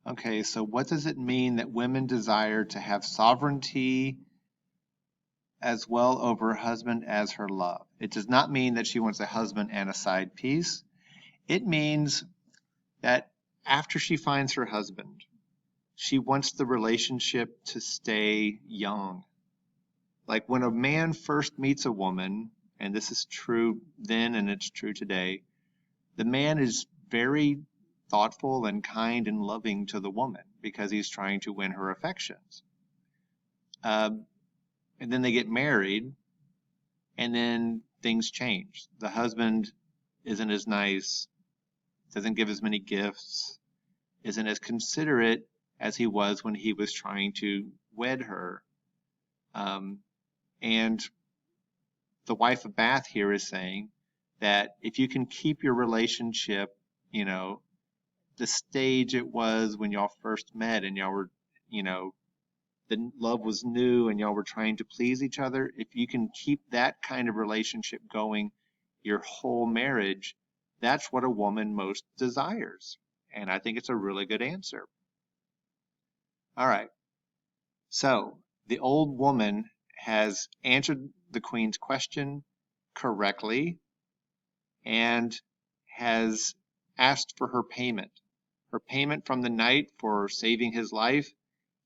Okay, so what does it mean that women desire to have sovereignty as well over her husband as her love? It does not mean that she wants a husband and a side piece. It means that after she finds her husband, she wants the relationship to stay young. Like when a man first meets a woman, and this is true then and it's true today, the man is very thoughtful and kind and loving to the woman because he's trying to win her affections. And then they get married, and then things change. The husband isn't as nice, doesn't give as many gifts, isn't as considerate as he was when he was trying to wed her. And the wife of Bath here is saying that if you can keep your relationship, the stage it was when y'all first met and y'all were, the love was new and y'all were trying to please each other, if you can keep that kind of relationship going your whole marriage, that's what a woman most desires. And I think it's a really good answer. All right. So the old woman has answered the queen's question correctly and has asked for her payment. Her payment from the knight for saving his life,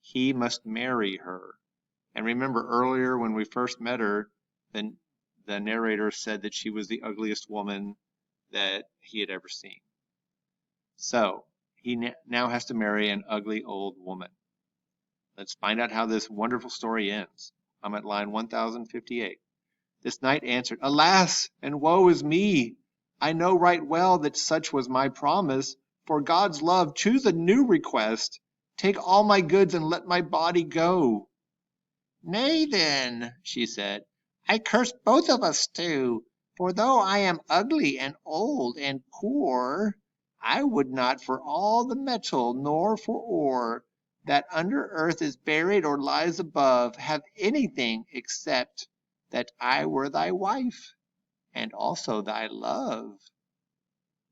he must marry her. And remember earlier when we first met her, the narrator said that she was the ugliest woman that he had ever seen. So he now has to marry an ugly old woman. Let's find out how this wonderful story ends. I'm at line 1058. This knight answered, "Alas, and woe is me! I know right well that such was my promise. For God's love, choose a new request. Take all my goods and let my body go." "Nay, then," she said, "I curse both of us too. For though I am ugly and old and poor, I would not for all the metal nor for ore that under earth is buried or lies above have anything except that I were thy wife, and also thy love."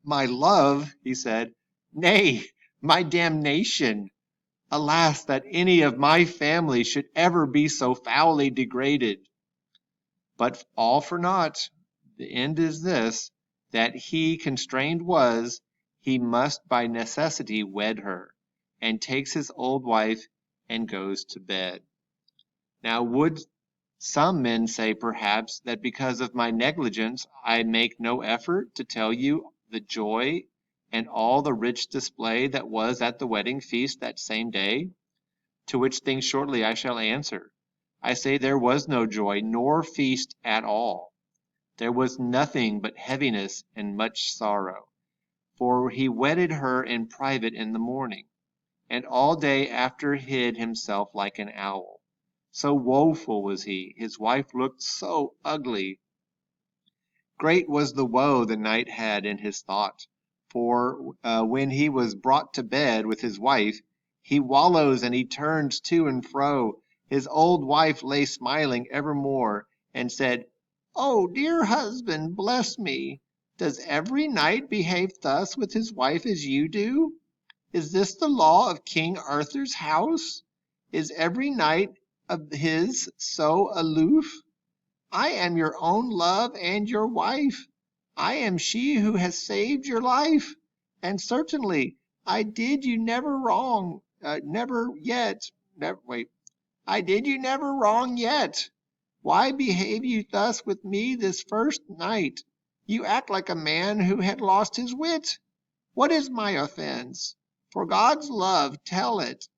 "My love," he said, "nay, my damnation. Alas, that any of my family should ever be so foully degraded. But all for naught. The end is this, that he constrained was, he must by necessity wed her, and takes his old wife and goes to bed. Now would some men say perhaps that because of my negligence I make no effort to tell you the joy and all the rich display that was at the wedding feast that same day? To which thing shortly I shall answer. I say there was no joy nor feast at all. There was nothing but heaviness and much sorrow. For he wedded her in private in the morning, and all day after hid himself like an owl. So woeful was he, his wife looked so ugly. Great was the woe the knight had in his thought, for when he was brought to bed with his wife, he wallows and he turns to and fro. His old wife lay smiling evermore, and said, "Oh, dear husband, bless me! Does every knight behave thus with his wife as you do? Is this the law of King Arthur's house? Is every knight of his so aloof? I am your own love and your wife. I am she who has saved your life. And certainly I did you never wrong, never yet. Wait, I did you never wrong yet. Why behave you thus with me this first night? You act like a man who had lost his wit. What is my offense? For God's love, tell it,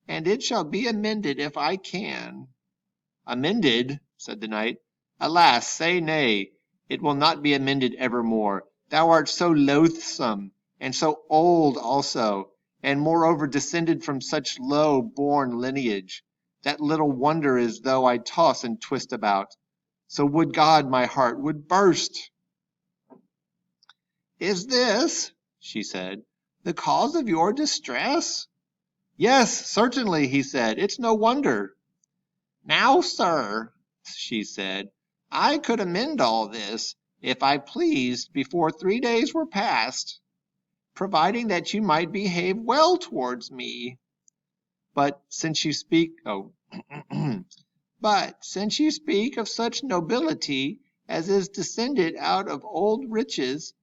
and it shall be amended if I can." "Amended?" said the knight. "Alas, say nay, it will not be amended evermore. Thou art so loathsome, and so old also, and moreover descended from such low born lineage, that little wonder is though I toss and twist about. So would God my heart would burst." "Is this," she said, "the cause of your distress?" "Yes, certainly," he said. "It's no wonder." "Now, sir," she said, "I could amend all this, if I pleased, before 3 days were past." providing that you might behave well towards me. But since you speak but since you speak of such nobility as is descended out of old riches,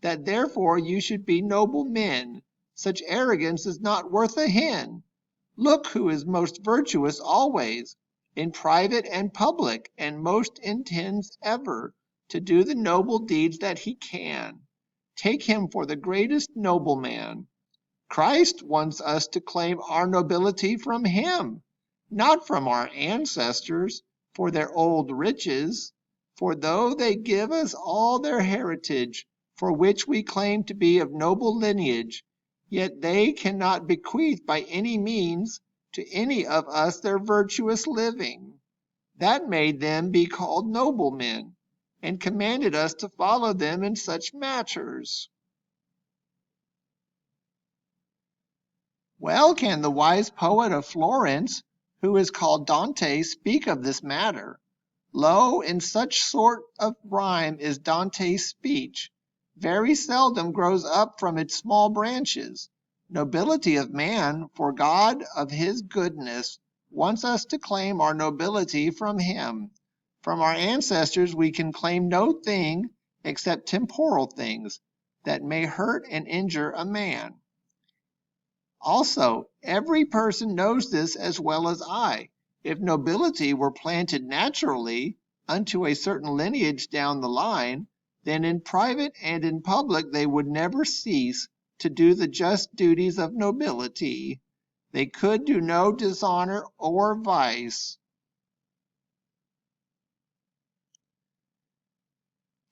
that therefore you should be noble men, such arrogance is not worth a hen. Look who is most virtuous always, in private and public, and most intends ever to do the noble deeds that he can. Take him for the greatest nobleman. Christ wants us to claim our nobility from him, not from our ancestors for their old riches. For though they give us all their heritage, for which we claim to be of noble lineage, yet they cannot bequeath by any means to any of us their virtuous living. That made them be called noblemen, and commanded us to follow them in such matters. Well can the wise poet of Florence, who is called Dante, speak of this matter. Lo, in such sort of rhyme is Dante's speech. Very seldom grows up from its small branches. Nobility of man, for God of his goodness wants us to claim our nobility from him. From our ancestors we can claim no thing except temporal things that may hurt and injure a man. Also, every person knows this as well as I. If nobility were planted naturally unto a certain lineage down the line, then in private and in public they would never cease to do the just duties of nobility. They could do no dishonor or vice.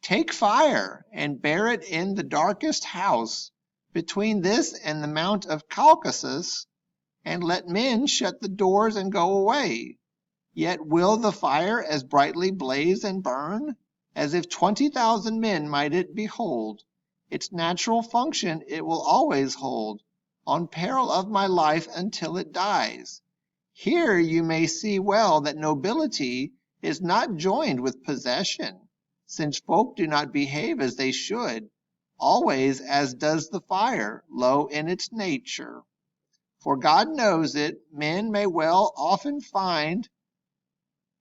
Take fire and bear it in the darkest house, between this and the Mount of Caucasus, and let men shut the doors and go away. Yet will the fire as brightly blaze and burn, as if 20,000 men might it behold. Its natural function it will always hold, on peril of my life until it dies. Here you may see well that nobility is not joined with possession, since folk do not behave as they should, always as does the fire, low in its nature. For God knows it, men may well often find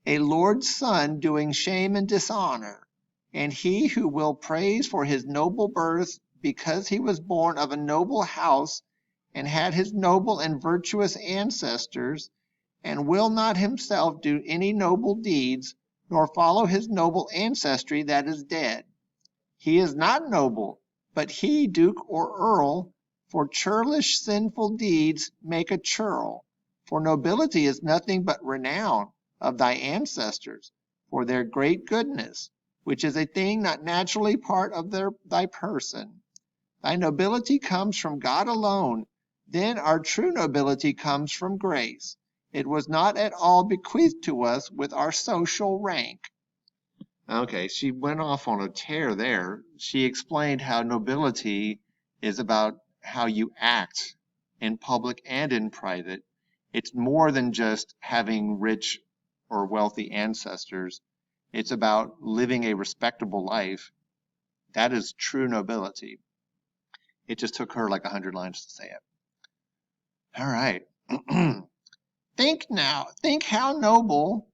a Lord's son doing shame and dishonor, and he who will praise for his noble birth, because he was born of a noble house and had his noble and virtuous ancestors, and will not himself do any noble deeds, nor follow his noble ancestry that is dead. He is not noble, but he, duke or earl, for churlish sinful deeds make a churl. For nobility is nothing but renown of thy ancestors for their great goodness, which is a thing not naturally part of thy person. Thy nobility comes from God alone, then our true nobility comes from grace. It was not at all bequeathed to us with our social rank. Okay, she went off on a tear there. She explained how nobility is about how you act in public and in private. It's more than just having rich or wealthy ancestors. It's about living a respectable life. That is true nobility. It just took her like 100 lines to say it. All right. Think how noble.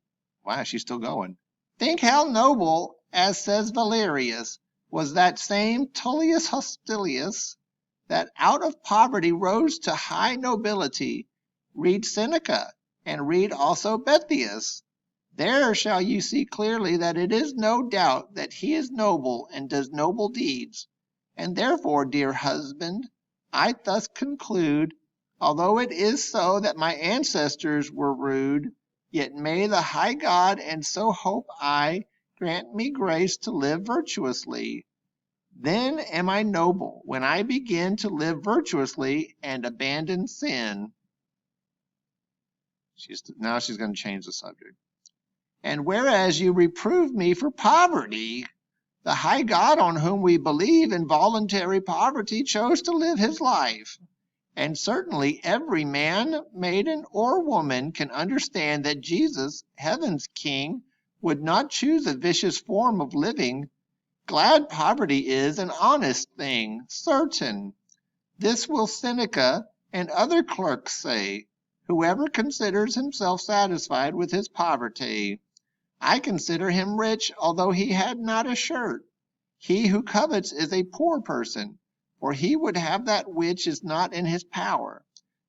Wow, she's still going. Think how noble, as says Valerius, was that same Tullius Hostilius, that out of poverty rose to high nobility. Read Seneca, and read also Boethius. There shall you see clearly that it is no doubt that he is noble and does noble deeds. And therefore, dear husband, I thus conclude, although it is so that my ancestors were rude, yet may the high God, and so hope I, grant me grace to live virtuously. Then am I noble, when I begin to live virtuously and abandon sin. Now she's going to change the subject. And whereas you reprove me for poverty, the high God on whom we believe in voluntary poverty chose to live his life. And certainly every man, maiden, or woman can understand that Jesus, heaven's King, would not choose a vicious form of living. Glad poverty is an honest thing, certain. This will Seneca and other clerks say. Whoever considers himself satisfied with his poverty. I consider him rich, although he had not a shirt. He who covets is a poor person, for he would have that which is not in his power.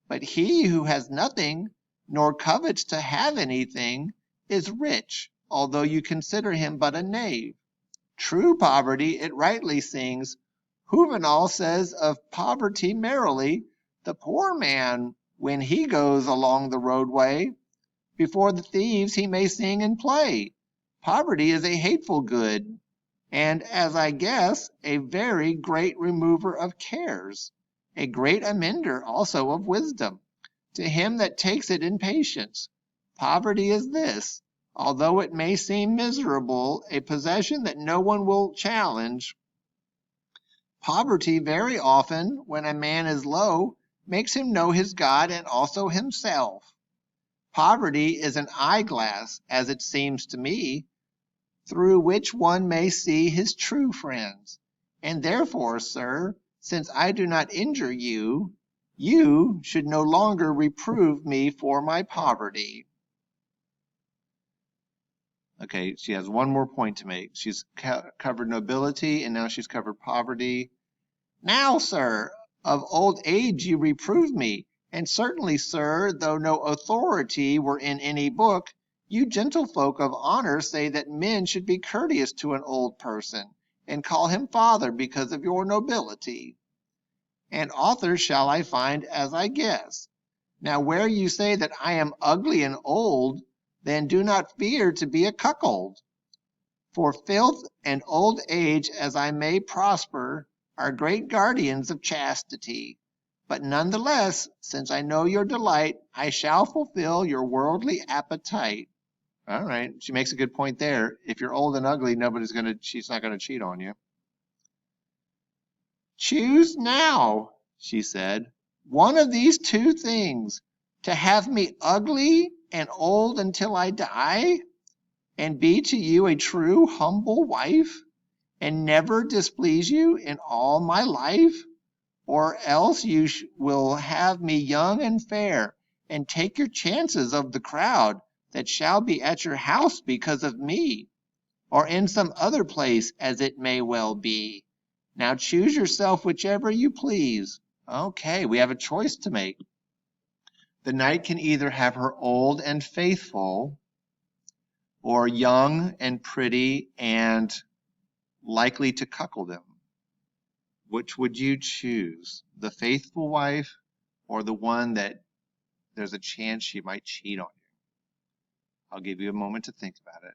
But he who has nothing, nor covets to have anything, is rich, although you consider him but a knave. True poverty, it rightly sings. Juvenal says of poverty merrily, the poor man, when he goes along the roadway, before the thieves he may sing and play. Poverty is a hateful good, and, as I guess, a very great remover of cares, a great amender also of wisdom, to him that takes it in patience. Poverty is this, although it may seem miserable, a possession that no one will challenge. Poverty very often, when a man is low, makes him know his God and also himself. Poverty is an eyeglass, as it seems to me, through which one may see his true friends. And therefore, sir, since I do not injure you, you should no longer reprove me for my poverty. Okay, she has one more point to make. She's covered nobility, and now she's covered poverty. Now, sir, of old age you reprove me, and certainly, sir, though no authority were in any book, you gentlefolk of honor say that men should be courteous to an old person, and call him father because of your nobility. And authors shall I find as I guess. Now where you say that I am ugly and old, then do not fear to be a cuckold. For filth and old age, as I may prosper, are great guardians of chastity. But none the less, since I know your delight, I shall fulfill your worldly appetite. All right, she makes a good point there. If you're old and ugly, she's not gonna cheat on you. Choose now, she said, one of these two things, to have me ugly and old until I die, and be to you a true humble wife, and never displease you in all my life, or else you will have me young and fair, and take your chances of the crowd that shall be at your house because of me, or in some other place as it may well be. Now choose yourself whichever you please. Okay, we have a choice to make. The knight can either have her old and faithful, or young and pretty and likely to cuckold him. Which would you choose? The faithful wife or the one that there's a chance she might cheat on you? I'll give you a moment to think about it.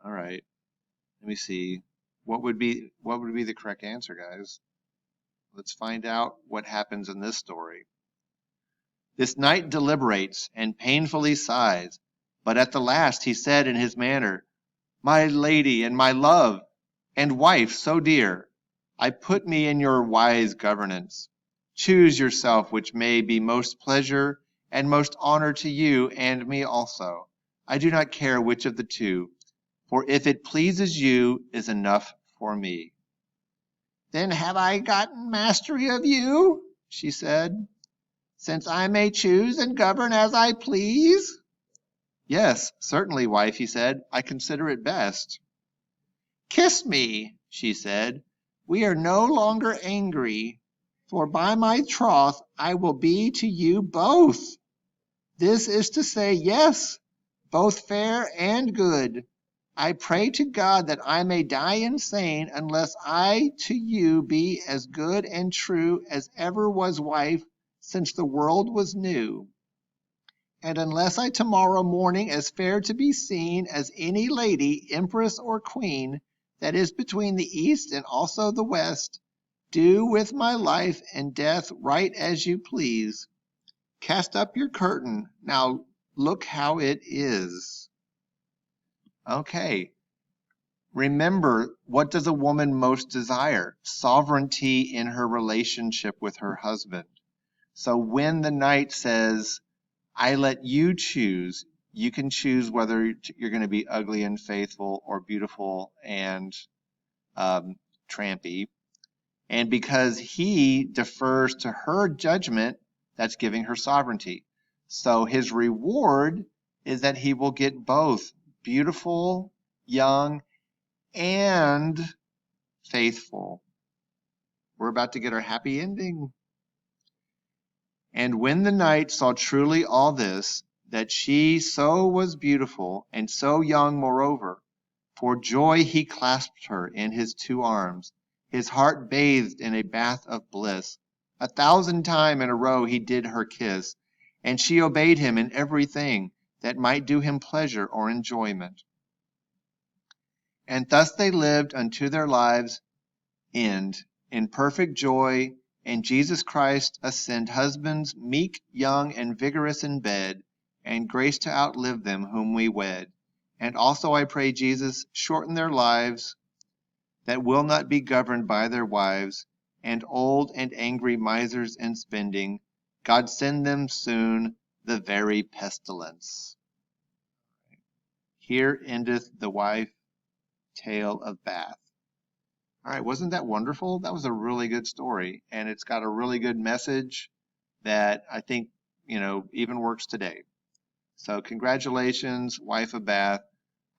All right. Let me see. What would be the correct answer, guys? Let's find out what happens in this story. This knight deliberates and painfully sighs, but at the last he said in his manner, "My lady and my love, and wife so dear, I put me in your wise governance. Choose yourself which may be most pleasure and most honor to you and me also. I do not care which of the two, for if it pleases you is enough for me." "Then have I gotten mastery of you?" she said, "since I may choose and govern as I please?" "Yes, certainly, wife," he said. "I consider it best." "Kiss me," she said. "We are no longer angry, for by my troth I will be to you both. This is to say, yes, both fair and good. I pray to God that I may die insane unless I to you be as good and true as ever was wife since the world was new, and unless I tomorrow morning as fair to be seen as any lady, empress, or queen that is between the east and also the west, do with my life and death right as you please. Cast up your curtain, now look how it is. Okay. Remember, what does a woman most desire? Sovereignty in her relationship with her husband. So when the knight says, I let you choose, you can choose whether you're going to be ugly and faithful or beautiful and trampy. And because he defers to her judgment, that's giving her sovereignty. So his reward is that he will get both beautiful, young, and faithful. We're about to get our happy ending. And when the knight saw truly all this, that she so was beautiful, and so young moreover, for joy he clasped her in his 2 arms, his heart bathed in a bath of bliss. 1,000 times in a row he did her kiss, and she obeyed him in everything that might do him pleasure or enjoyment. And thus they lived unto their lives' end, in perfect joy, and Jesus Christ ascend husbands meek, young, and vigorous in bed, and grace to outlive them whom we wed. And also I pray Jesus shorten their lives, that will not be governed by their wives, and old and angry misers in spending, God send them soon the very pestilence. Here endeth the wife tale of Bath. All right, wasn't that wonderful? That was a really good story, and it's got a really good message that I think, even works today. So congratulations, wife of Bath.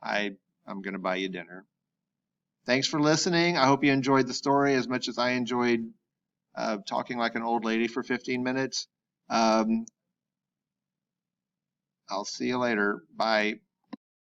I'm going to buy you dinner. Thanks for listening. I hope you enjoyed the story as much as I enjoyed talking like an old lady for 15 minutes. I'll see you later. Bye.